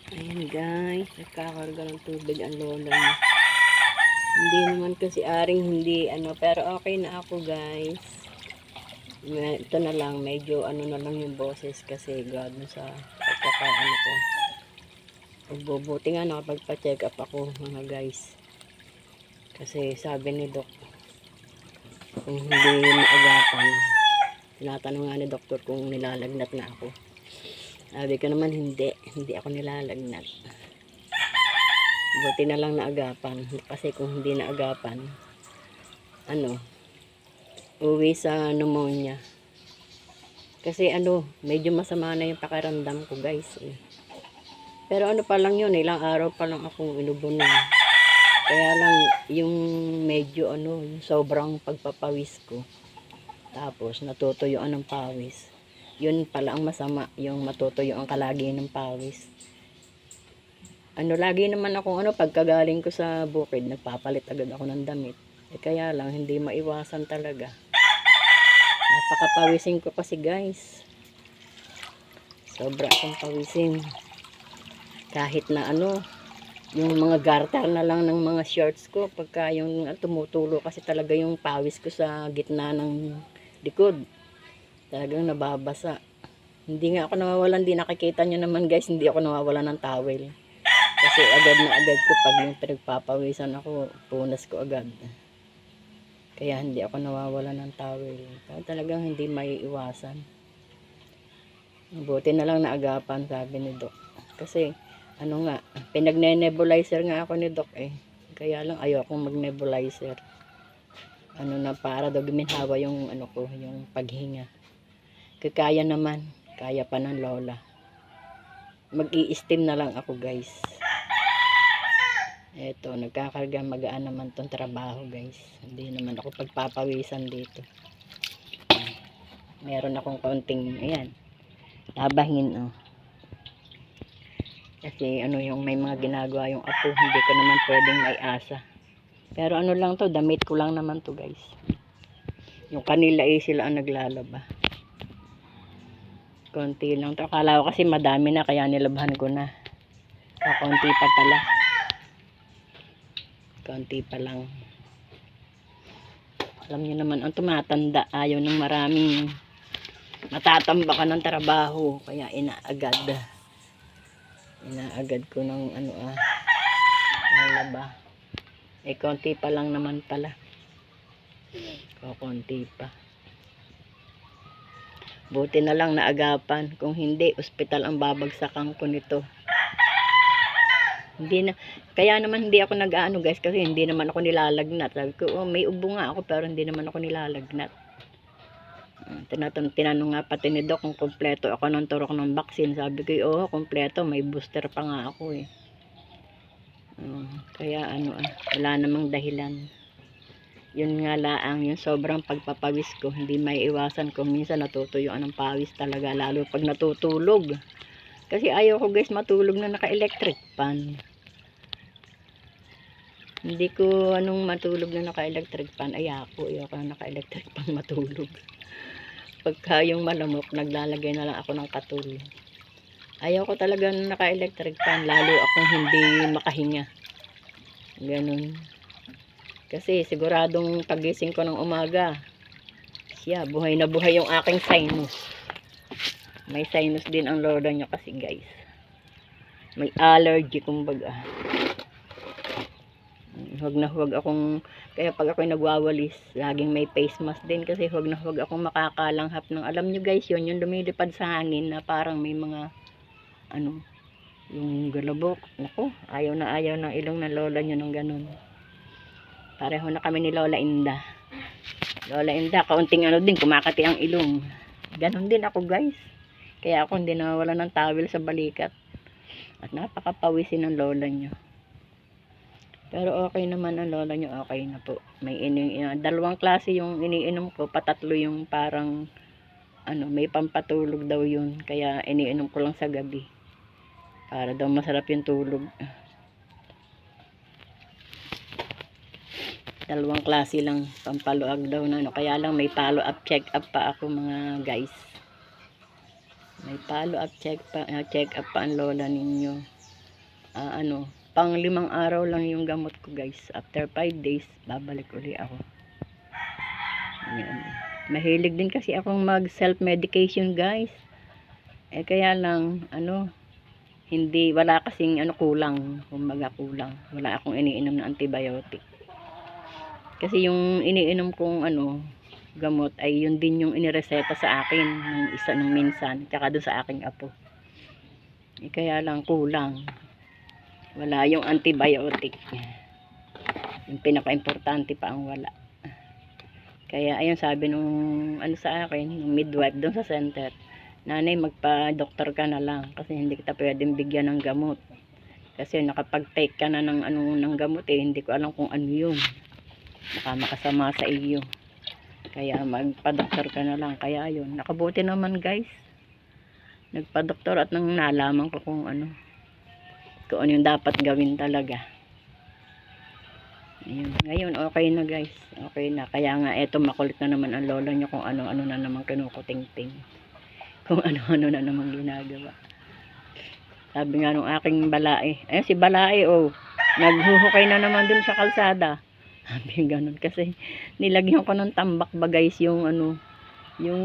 Ayan guys, nagkakarga ng tubig ang lola niya. Hindi naman kasi aring hindi pero okay na ako guys. Ito na lang, medyo na lang yung boses kasi God na sa pagkakaano ko. Magbubuti nga nakapagpa-check up ako mga guys. Kasi sabi ni Doc, kung hindi maagapan, tinatanong nga ni doktor kung nilalagnat na ako. Sabi ko naman hindi ako nilalagnat. Buti na lang naagapan. Kasi kung hindi naagapan, uwi sa pneumonia. Kasi medyo masama na yung pakiramdam ko guys. Pero pa lang yun, ilang araw pa lang akong inubo na. Kaya lang yung medyo yung sobrang pagpapawis ko. Tapos natutuyuan ng pawis. Yun pala ang masama, yung matutuyo ang kalagi ng pawis. Lagi naman ako pagkagaling ko sa bukid, nagpapalit agad ako ng damit. Kaya lang hindi maiwasan talaga. Napakapawisin ko kasi guys. Sobra akong pawisin. Kahit na yung mga garter na lang ng mga shorts ko, pagka yung tumutulo kasi talaga yung pawis ko sa gitna ng likod. Talagang nababasa. Hindi nga ako nawawalan, di nakikita nyo naman guys, hindi ako nawawalan ng towel. Kasi agad na agad ko pag yung pinagpapawisan ako, punas ko agad. Kaya hindi ako nawawalan ng towel. Talagang hindi maiiwasan. Buti na lang naagapan, sabi ni Doc. Kasi pinagne-nebulizer nga ako ni Doc Kaya lang ayokong mag-nebulizer. Para daw guminhawa yung yung paghinga. Kaya naman, kaya pa ng lola. Mag-i-steam na lang ako guys. Eto, nagkakarga, magaan naman tong trabaho guys. Hindi naman ako pagpapawisan dito. Meron akong konting, ayan, labahin Kasi yung may mga ginagawa yung apo, hindi ko naman pwedeng may asa. Pero lang to, damit ko lang naman to guys. Yung kanila sila ang naglalaba. Konti lang to. Akala ko kasi madami na kaya nilabhan ko na. Konti pa pala. Konti pa lang. Alam niyo naman ang tumatanda, ayaw ng maraming matatambakan ng trabaho, kaya inaagad ko ng nalaba. Konti pa lang naman pala. Konti pa. Buti na lang naagapan, kung hindi ospital ang babagsakan ko nito. Kaya naman hindi ako nag-aano guys, kasi hindi naman ako nilalagnat. Sabi ko, may ubo nga ako pero hindi naman ako nilalagnat. Tinanong nga pati ni Doc kung kompleto ako ng turok ng vaccine. Sabi ko, kompleto, may booster pa nga ako Kaya wala namang dahilan. Yun nga laang, yung sobrang pagpapawis ko, hindi may iwasan ko. Minsan natutuyuan ng pawis talaga, lalo pag natutulog. Kasi ayaw ko guys matulog na naka-electric fan. Hindi ko matulog na naka-electric fan. Ayoko na naka-electric fan matulog. Pagka yung malamok, naglalagay na lang ako ng katul. Ayaw ko talaga na naka-electric fan, lalo akong hindi makahinga. Ganun. Kasi siguradong pagising ko ng umaga, buhay na buhay yung aking sinus. May sinus din ang lola niya kasi guys. May allergy kumbaga. Huwag akong, kaya pag ako'y nagwawalis, laging may face mask din kasi huwag akong makakalanghap ng, alam nyo guys, yung lumilipad sa hangin na parang may mga, yung galabok. Naku, ayaw ng ilong ng lola nyo ng ganun. Pareho na kami ni Lola Inda. Lola Inda, kaunting din, kumakati ang ilong. Ganun din ako guys. Kaya ako hindi nawawala ng towel sa balikat. At napakapawisin ng lola nyo. Pero okay naman ang lola nyo, okay na po. May dalawang klase yung iniinom ko, patatlo yung parang, may pampatulog daw yun. Kaya iniinom ko lang sa gabi. Para daw masarap yung tulog. Dalawang klase lang, pampaluag daw na kaya lang may follow up check up pa ako mga guys. May follow up check up pa ang lola ninyo. pang 5 araw lang yung gamot ko guys. After 5 days, babalik uli ako. Ayan. Mahilig din kasi akong mag self-medication guys. Kaya lang, wala kasing kulang. Kumbaga kulang. Wala akong iniinom na antibiotic. Kasi yung iniinom kong gamot ay yun din yung inireseta sa akin nung minsan. Tsaka dun sa aking apo. Kaya lang kulang. Wala yung antibiotic. Yung pinaka-importante pa ang wala. Kaya ayun sabi nung sa akin, nung midwife doon sa center, nanay magpa-doktor ka na lang kasi hindi kita pwedeng bigyan ng gamot. Kasi nakapag-take ka na ng ng gamot hindi ko alam kung ano yun. Baka makasama sa iyo. Kaya magpa-doktor ka na lang. Kaya ayun, nakabuti naman guys. Nagpa-doktor at nang nalaman ko kung ano yung dapat gawin talaga. Ayun. Ngayon okay na guys. Okay na. Kaya nga eto makulit na naman ang lola niya kung ano-ano na naman kinukuting-ting. Kung ano-ano na naman ginagawa. Sabi nga nung aking balae. Si balae naghuhukay na naman dun sa kalsada. Sabi ganun kasi nilagyan ko ng tambak ba guys yung yung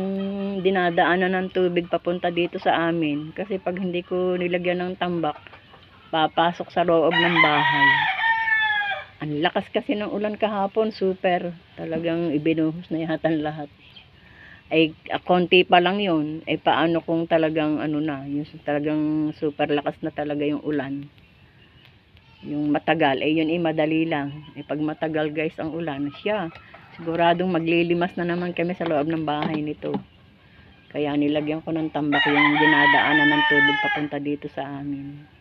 dinadaanan ng tubig papunta dito sa amin. Kasi pag hindi ko nilagyan ng tambak, papasok sa loob ng bahay. Ang lakas kasi ng ulan kahapon, super. Talagang ibinuhos na yata lahat. Konti pa lang yun. Paano kung talagang yung talagang super lakas na talaga yung ulan. Yung matagal, yun madali lang. Pag matagal guys ang ulan, siguradong maglilimas na naman kami sa loob ng bahay nito. Kaya nilagyan ko ng tambak yung dinadaanan ng tubig papunta dito sa amin.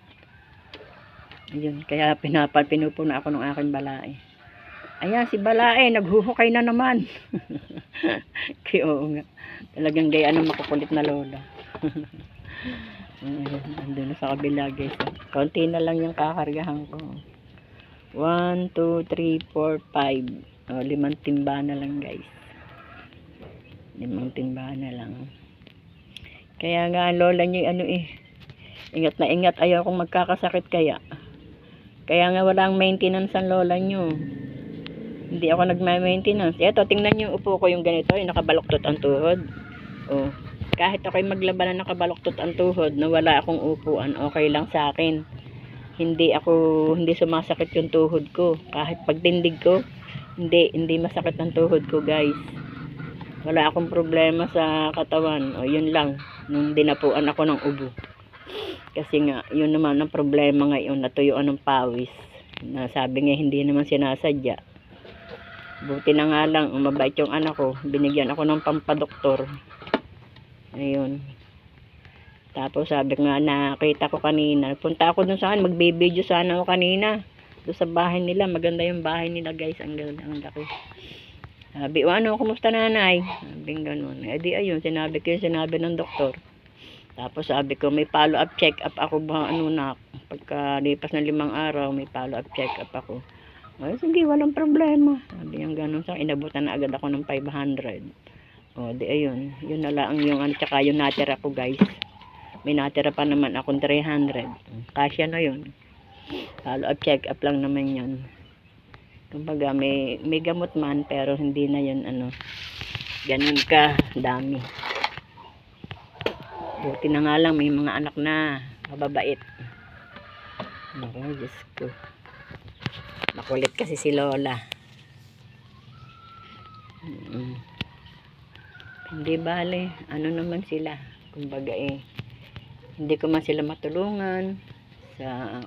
Ayun, kaya pinupuna ako ng aking balae. Ayan, si balae, naghuhukay na naman. Kaya nga. Talagang gaya makukulit na lola. Andun na sa kabila guys. Konti na lang yung kakargahan ko. 1, 2, 3, 4, 5. 5 timba na lang guys. 5 timba na lang. Kaya nga lola nyo ingat na ingat, ayaw kong magkakasakit kaya nga walang maintenance ang lola nyo. Hindi ako nagma-maintenance. Eto, tingnan nyo upo ko yung ganito, yung nakabaluktot ang tuhod. Kahit ako'y maglaban na nakabaluktot ang tuhod, na wala akong upuan, okay lang sa akin. Hindi sumasakit yung tuhod ko. Kahit pagtindig ko, hindi masakit ang tuhod ko guys. Wala akong problema sa katawan. Yun lang, nung dinapuan ako ng ubo. Kasi nga, yun naman ang problema ngayon, natuyuan ng pawis. Na sabi nga, hindi naman sinasadya. Buti na nga lang, mabait yung anak ko. Binigyan ako ng pampadoktor. Ayun. Tapos sabi nga, nakita ko kanina. Punta ako dun saan, magbe-video sana ako kanina. Doon sa bahay nila, maganda yung bahay nila guys. Ang ganda, ang laki. Sabi, kumusta nanay? Sabi ganun. Ayun, sinabi ng doktor. Tapos sabi ko, may follow-up check-up ako ba, pagkalipas ng 5 araw, may follow-up check-up ako. Sige, walang problema. Sabi yung ganun. So, inabutan na agad ako ng 500. Ayun. Yun na lang yung tsaka yung natira ko guys. May natira pa naman akong 300. Kasya na yun. Follow-up check-up lang naman yun. Kumbaga, may gamot man, pero hindi na yun, ganun ka dami. Buti na nga lang, may mga anak na mababait. Diyos ko. Makulit kasi si lola. Hindi bale, naman sila. Kumbaga hindi ko man sila matulungan sa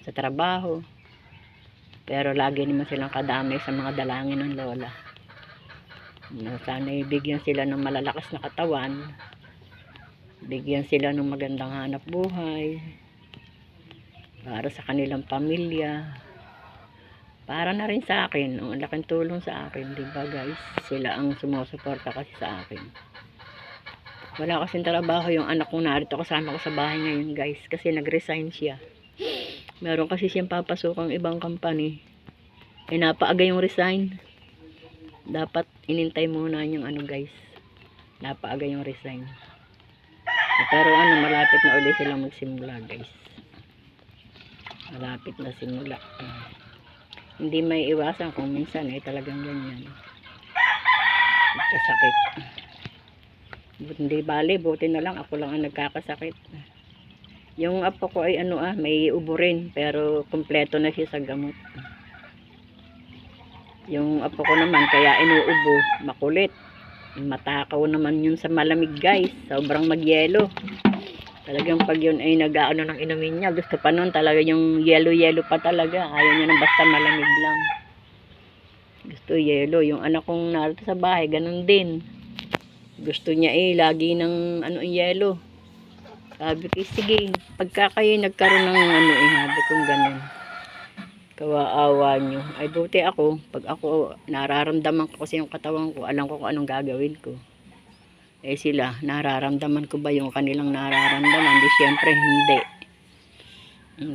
sa trabaho. Pero lagi naman silang kadamay sa mga dalangin ng lola. Sana ibigyan sila ng malalakas na katawan. Bigyan sila ng magandang hanap buhay para sa kanilang pamilya, para na rin sa akin. Ang laking tulong sa akin, diba guys? Sila ang sumusuporta kasi sa akin. Wala kasing trabaho yung anak kong narito kasama ko sa bahay ngayon guys, kasi nag-resign siya. Meron kasi siyang papasukang ibang company, napaaga yung resign. Dapat inintay muna yung guys, napaaga yung resign. Pero malapit na ulit silang magsimula guys. Malapit na simula. Hindi may iwasan kung minsan ay talagang ganyan. Nagkasakit. Hindi bale, buti na lang ako lang ang nagkakasakit. Yung apo ko ay may ubo rin, pero kumpleto na siya sa gamot. Yung apo ko naman, kaya inuubo, makulit. Matakaw naman yun sa malamig guys, sobrang magyelo. Talagang pag yun ay nag-aano ng inumin niya, gusto pa nun talaga yung yelo-yelo pa talaga. Ayaw niya nang basta malamig lang. Gusto yelo. Yung anak kong narito sa bahay, ganun din. Gusto niya lagi ng yelo. Sabi ko, sige, pagka kayo nagkaroon ng sabi kong ganun. Kawaawa nyo. Ay buti ako, pag ako nararamdaman ko kasi yung katawan ko, alam ko kung anong gagawin ko. Sila, nararamdaman ko ba yung kanilang nararamdaman? Di syempre hindi.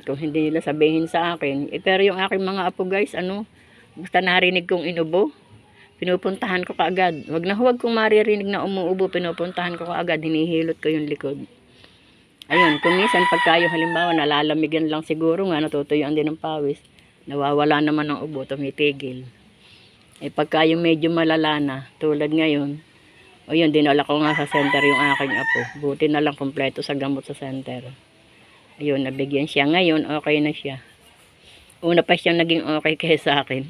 Kung hindi nila sabihin sa akin. Pero yung aking mga apo guys, basta narinig kong inubo, pinupuntahan ko kaagad. Wag kong maririnig na umuubo, pinupuntahan ko kaagad, hinihilot ko yung likod. Ayun, kung minsan pagkayo halimbawa, nalalamigan lang siguro nga, natutuyuan din ng pawis, nawawala naman ng ubo, tumitigil. Pagkayo medyo malala na, tulad ngayon, yun, dinala ko nga sa center yung aking apo. Buti na lang kompleto sa gamot sa center. Ayun, nabigyan siya. Ngayon, okay na siya. Una pa siyang naging okay kaysa sa akin.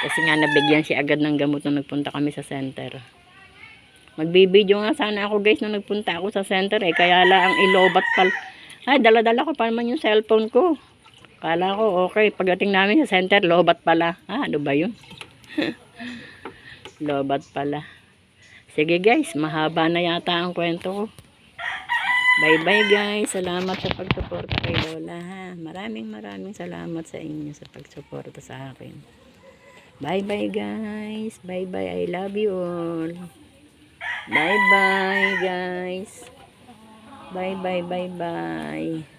Kasi nga nabigyan siya agad ng gamot nung nagpunta kami sa center. Magbibideo nga sana ako guys nung nagpunta ako sa center kaya lang ang ilobat pal. Ay, dala-dala ko pa naman yung cellphone ko. Kala ko okay. Pagdating namin sa center, lobat pala. Ano ba yun? Lobat pala. Sige guys, mahaba na yata ang kwento ko. Bye bye guys. Salamat sa pagsuporta kay Lola ha. Maraming salamat sa inyo sa pagsuporta sa akin. Bye bye guys. Bye bye. I love you all. Bye bye guys. Bye bye.